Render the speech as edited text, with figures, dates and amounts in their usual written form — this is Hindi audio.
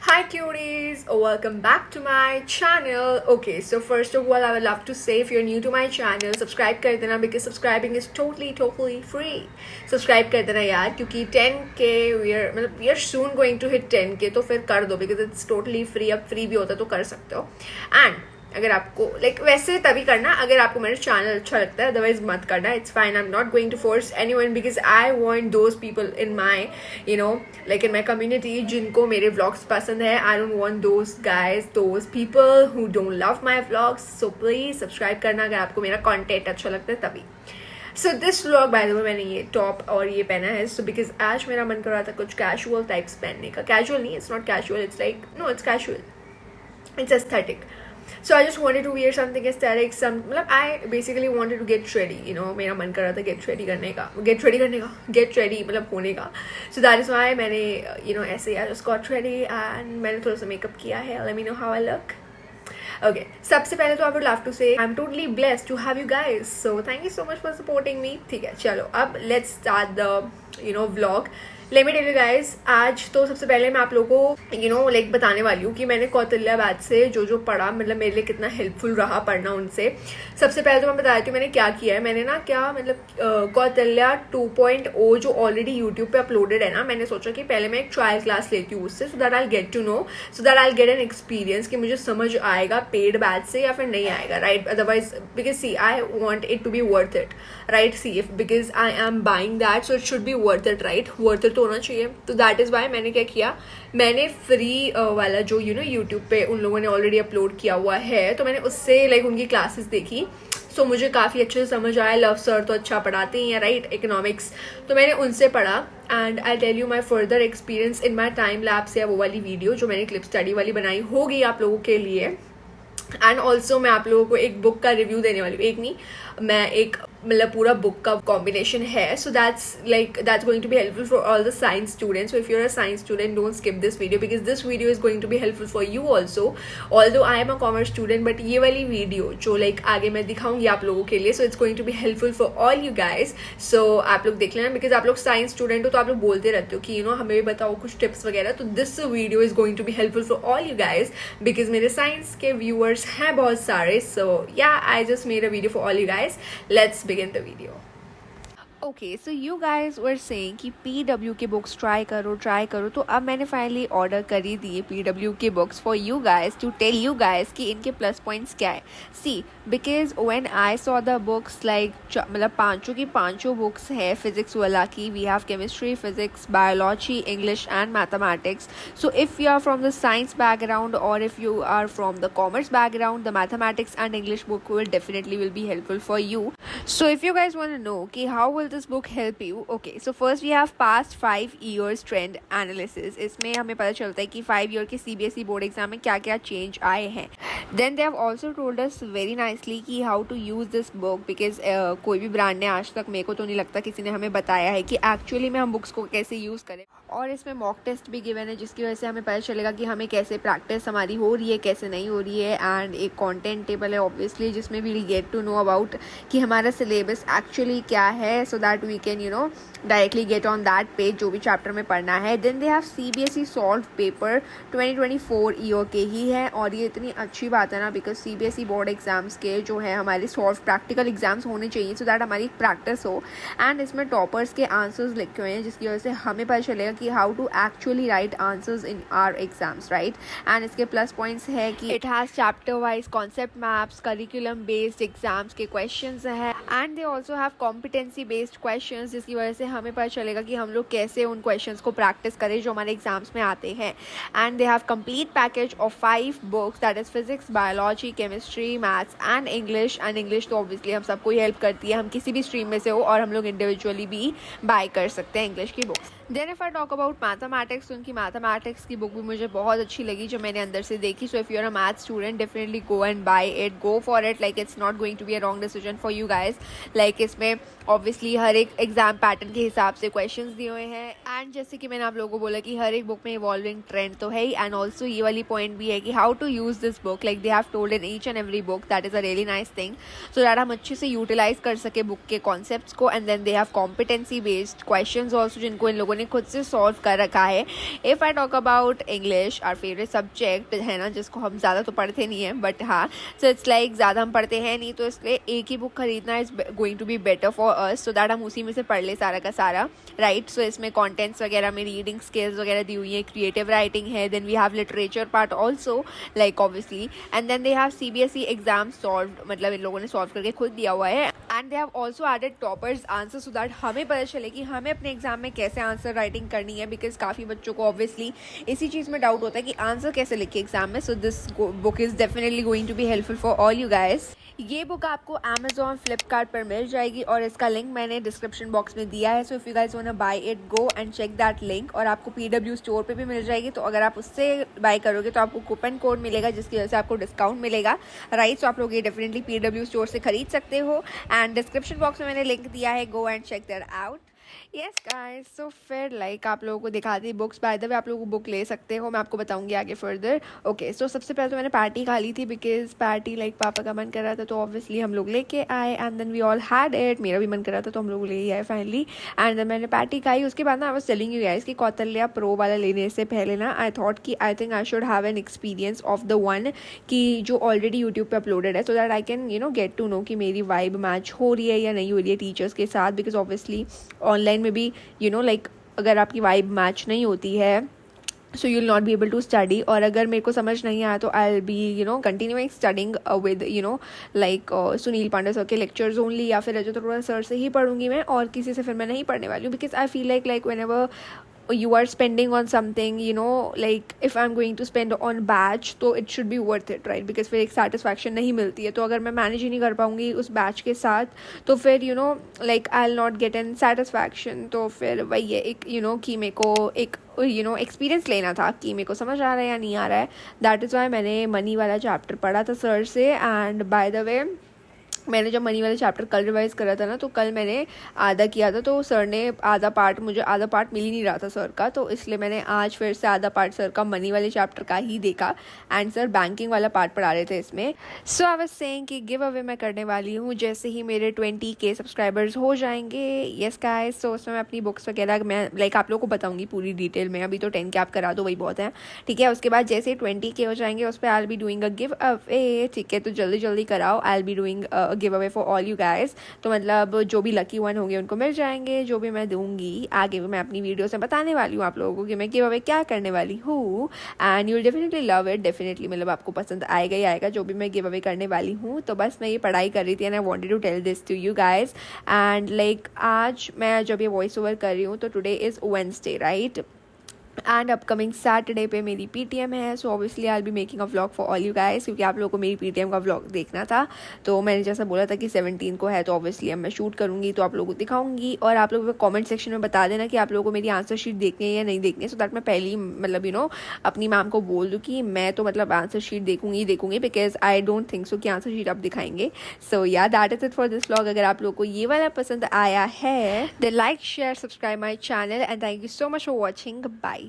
Hi cuties, welcome back to my channel. Okay, so first of all I would love to say if you're new to my channel subscribe कर देना because subscribing is totally free. Subscribe कर देना यार क्योंकि 10k we are soon going to hit 10k तो फिर कर दो because it's totally free. अब free भी होता तो कर सकते हो. And अगर आपको वैसे तभी करना अगर आपको मेरा चैनल अच्छा लगता है, अदरवाइज मत करना. It's fine. I am not going to force anyone because I want those people in my in my community जिनको मेरे व्लॉग्स पसंद है. I don't want those guys, those people who don't love my vlogs. So please subscribe करना अगर आपको मेरा कॉन्टेंट अच्छा लगता है तभी. So this vlog by the way मैंने ये टॉप और ये पहना है सो बिकॉज आज मेरा मन कर रहा था कुछ कैजुअल टाइप्स पहनने का. कैजुअल नहीं, it's not casual, it's like no it's casual, it's aesthetic. So I just wanted to wear something aesthetic. I basically wanted to get ready. मेरा मन कर रहा था get ready करने का मतलब होने का. So that is why मैंने ऐसे I just got ready and मैंने थोड़ा सा मेकअप किया है. Let me know how I look. Okay, सबसे पहले तो I would love to say I'm totally blessed to have you guys. So thank you so much for supporting me. ठीक है, चलो अब let's start the vlog. Let me tell you guys, आज तो सबसे पहले मैं आप लोगों को बताने वाली हूँ कि मैंने कौटिल्य बैच से जो पढ़ा मतलब मेरे लिए कितना हेल्पफुल रहा पढ़ना उनसे. सबसे पहले तो मैं बता देती हूँ मैंने क्या किया है. मैंने ना कौटिल्य 2.0 जो ऑलरेडी यूट्यूब पे अपलोडेड है ना, मैंने सोचा कि पहले मैं एक ट्रायल क्लास लेती हूँ उससे so that I get to know, so that I get an experience कि मुझे समझ आएगा पेड बैच से या फिर नहीं आएगा. Right, otherwise because see I want it to be worth it. Right, see if because I am buying that so it should be worth it. Right, worth it होना चाहिए. तो दैट इज वाई मैंने क्या किया, मैंने फ्री वाला जो यूट्यूब पे उन लोगों ने ऑलरेडी अपलोड किया हुआ है तो मैंने उससे उनकी क्लासेस देखी. सो मुझे काफ़ी अच्छे से समझ आया. लव सर तो अच्छा पढ़ाते हैं. राइट, इकोनॉमिक्स तो मैंने उनसे पढ़ा. And I tell you my further experience in my time labs या वो वाली वीडियो जो मैंने क्लिप स्टडी वाली बनाई होगी आप लोगों के लिए. एंड ऑल्सो मैं आप लोगों को एक बुक का रिव्यू देने वाली हूँ. एक नहीं, मैं एक पूरा बुक का कॉम्बिनेशन है. So that's going to be helpful for all the science students. So if you're a science student, don't skip this video because this video is going to be helpful for you also. Although I am a commerce student, but ये वाली वीडियो जो आगे मैं दिखाऊंगी आप लोगों के लिए, so it's going to be helpful for all you guys. So आप लोग देख लेना because आप लोग साइंस स्टूडेंट हो तो आप लोग बोलते रहते हो कि हमें भी बताओ कुछ टिप्स वगैरह. तो this video is going to be helpful for all you guys because मेरे साइंस के व्यूअर्स हैं बहुत सारे. So yeah I just made a video for all you guys. Let's begin the video. Okay, so you guys were saying कि PW के बुक्स ट्राई करो तो अब मैंने फाइनली ऑर्डर कर ही दिए PW के books for you guys to tell you guys कि इनके प्लस पॉइंट्स क्या है. See because when I saw the books पांचों की पांचों बुक्स है फिजिक्स वाला की. We have chemistry, physics, biology, English and mathematics. So if you are from the science background और if you are from the commerce background the mathematics and English book will be helpful for you. So if you guys want to know कि how will this book help you? Okay, so first we have past 5 years trend analysis. इसमें हमें पता चलता है कि 5 year के CBSE बोर्ड एग्जाम में क्या क्या चेंज आए हैं. Then they have also told us very nicely कि how to use this book because कोई भी ब्रांड ने आज तक मेरे को तो नहीं लगता किसी ने हमें बताया है कि एक्चुअली में हम बुक्स को कैसे यूज़ करें. और इसमें मॉक टेस्ट भी गिवन है जिसकी वजह से हमें पता चलेगा कि हमें कैसे प्रैक्टिस हमारी हो रही है कैसे नहीं हो रही है. एंड एक कंटेंट टेबल है ऑब्वियसली जिसमें we get to know about कि हमारा सिलेबस एक्चुअली क्या है so that we can directly get on that page जो भी चैप्टर में पढ़ना है. Then they have CBSE solved paper 2024 year के ही है. और ये इतनी अच्छी बात है ना बिकॉज CBSE बोर्ड एग्जाम्स के जो है हमारे सॉल्व प्रैक्टिकल एग्जाम्स होने चाहिए सो दैट हमारी प्रैक्टिस हो. एंड इसमें टॉपर्स के आंसर्स लिखे हुए हैं जिसकी वजह से हमें पता चलेगा कि how to actually write answers in our exams. Right, and इसके प्लस पॉइंट्स है कि it has chapter wise concept maps, curriculum based exams के क्वेश्चंस हैं. And they also have competency based questions जिसकी वजह से हमें पता चलेगा कि हम लोग कैसे उन क्वेश्चंस को प्रैक्टिस करें जो हमारे एग्जाम्स में आते हैं. And they have complete package of 5 books that is physics, biology, chemistry, maths and English. And English तो ऑब्वियसली हम सबको ही हेल्प करती है, हम किसी भी स्ट्रीम में से हो और हम लोग इंडिविजुअली भी बाय कर सकते हैं इंग्लिश की books. Then if I talk about mathematics, उनकी मैथमेटिक्स की बुक भी मुझे बहुत अच्छी लगी जो मैंने अंदर से देखी. So if you are a math student definitely go and buy it, go for it. It's not going to be a wrong decision for you guys. इसमें ऑब्वियसली हर एक एग्जाम पैटर्न के हिसाब से क्वेश्चंस दिए हुए हैं. एंड जैसे कि मैंने आप लोगों को बोला कि हर एक बुक में इवॉल्विंग ट्रेंड तो है ही. एंड ऑल्सो ये वाली पॉइंट भी है कि how to use this book they have told in each and every book. That is a really nice thing so that हम अच्छे से यूटिलाइज कर सके बुक के कॉन्सेप्ट्स को. And then they have competency based questions also जिनको इन लोगों ने खुद से सॉल्व कर रखा है। If I talk about English, our favourite subject है ना, जिसको हम ज़्यादा तो पढ़ते नहीं हैं, बट हाँ, सो इट्स लाइक ज़्यादा हम पढ़ते हैं नहीं, तो इसलिए एक ही बुक खरीदना is going to be better for us, so that हम उसी में से पढ़ ले सारा का सारा, राइट। सो इसमें कॉन्टेंट्स वगैरह में रीडिंग स्किल्स वगैरह दी हुई है, क्रिएटिव राइटिंग है, then we have literature part also, like obviously, and then they have CBSE exam solve, मतलब इन लोगों ने सॉल्व करके खुद दिया हुआ है, and they have also added toppers answer, so that हमें पता चले कि हमें अपने एग्जाम में कैसे आंसर राइटिंग करनी है, बिकॉज काफ़ी बच्चों को ऑब्वियसली इसी चीज़ में डाउट होता है कि आंसर कैसे लिखे एग्जाम में। So this book is definitely going to be helpful for all you guys. ये बुक आपको Amazon, फ्लिपकार्ट पर मिल जाएगी और इसका लिंक मैंने डिस्क्रिप्शन बॉक्स में दिया है। So if you guys want to buy it, go and check that link. और आपको PW स्टोर पे भी मिल जाएगी, तो अगर आप उससे बाय करोगे तो आपको कूपन कोड मिलेगा, जिसकी वजह से आपको डिस्काउंट मिलेगा, राइट। सो आप लोग ये डेफिनेटली PW स्टोर से खरीद सकते हो, एंड डिस्क्रिप्शन बॉक्स में मैंने लिंक दिया है, go and check that out. Yes guys, so फिर लाइक आप लोगों को दिखा दी बुक्स। बाय द वे आप लोगों को बुक ले सकते हो, मैं आपको बताऊंगी आगे फर्दर। ओके, सो सबसे पहले तो मैंने पैटी खा ली थी, बिकॉज पैटी लाइक पापा का मन कर रहा था, तो ऑब्वियसली हम लोग लेके आए, and then we all had it. मेरा भी मन कर रहा था तो हम लोग ले ही आए फाइनली, एंड देन मैंने पैटी खाई। उसके बाद ना I was telling you guys कि कौतल्या प्रो वाला लेने से पहले ना आई थॉट कि I think I should have an experience of the one कि जो ऑलरेडी यूट्यूब पे अपलोडेड है, so that I can get to know कि मेरी वाइब मैच हो रही है या नहीं हो रही है टीचर्स के साथ, बिकॉज ऑब्वियसली ऑनलाइन में भी लाइक अगर आपकी वाइब मैच नहीं होती है, so you will not be able to study. और अगर मेरे को समझ नहीं आया तो I will be continuing studying with like Sunil Pandey sir के लेक्चर्स ओनली, या फिर रजत अरोड़ा सर से ही पढ़ूंगी मैं, और किसी से फिर मैं नहीं पढ़ने वाली हूँ, because I feel like when ever you are spending on something, like if I'm going to spend on batch, तो it should be worth it, right? because फिर एक satisfaction नहीं मिलती है, तो अगर मैं manage ही नहीं कर पाऊँगी उस batch के साथ, तो फिर like I'll not get an satisfaction। तो फिर वही है एक कि मेरे को एक एक्सपीरियंस लेना था कि मेरे को समझ आ रहा है या नहीं आ रहा है। दैट इज़ वाई मैंने मनी वाला चैप्टर पढ़ा था सर से। एंड बाय द वे, मैंने जब मनी वाला चैप्टर कल रिवाइज करा था ना, तो कल मैंने आधा किया था, तो सर ने मुझे आधा पार्ट मिल ही नहीं रहा था सर का, तो इसलिए मैंने आज फिर से आधा पार्ट सर का मनी वाले चैप्टर का ही देखा, एंड सर बैंकिंग वाला पार्ट पढ़ा रहे थे इसमें। सो आई वाज सेइंग कि गिव अवे मैं करने वाली हूँ जैसे ही मेरे 20K सब्सक्राइबर्स हो जाएंगे। यस गाइस, सो उसमें मैं अपनी बुक्स वगैरह मैं लाइक आप लोगों को बताऊँगी पूरी डिटेल में। अभी तो 10K आप करा दो, वही बहुत है, ठीक है। उसके बाद जैसे 20K हो जाएंगे उस पर आई will be doing a give away, ठीक है। तो जल्दी जल्दी कराओ, आई will be doing give away for all you guys. तो मतलब जो भी लकी वन होंगे उनको मिल जाएंगे, जो भी मैं दूंगी आगे मैं अपनी वीडियो से बताने वाली हूँ आप लोगों को कि मैं गिव अवे क्या करने वाली हूँ, and you will definitely love it, definitely मतलब आपको पसंद आएगा ही आएगा जो भी मैं गिव अवे करने वाली हूँ। तो बस मैं ये पढ़ाई कर रही थी, and I wanted to tell this to you guys. And like आज मैं जब ये वॉइस ओवर कर रही हूँ तो today is Wednesday, right, and upcoming Saturday पे मेरी PTM है। So obviously I will be making a vlog for all you guys, क्योंकि आप लोगों को मेरी PTM का व्लॉग देखना था। तो मैंने जैसा बोला था कि 17 को है, तो ऑब्वियसली अब मैं शूट करूँगी, तो आप लोगों को दिखाऊंगी। और आप लोगों को कमेंट सेक्शन में बता देना कि आप लोगों को मेरी आंसर शीट देखनी है या नहीं देखनी है, सो दैट मैं पहले ही मतलब अपनी मैम को बोल दूँ कि मैं तो मतलब आंसर शीट देखूंगी, because I don't think so कि आंसर शीट आप दिखाएंगे। So yeah that is it for this vlog. अगर आप लोगों को ये वाला पसंद आया है, then like share subscribe my channel, and thank you so much for watching. Bye.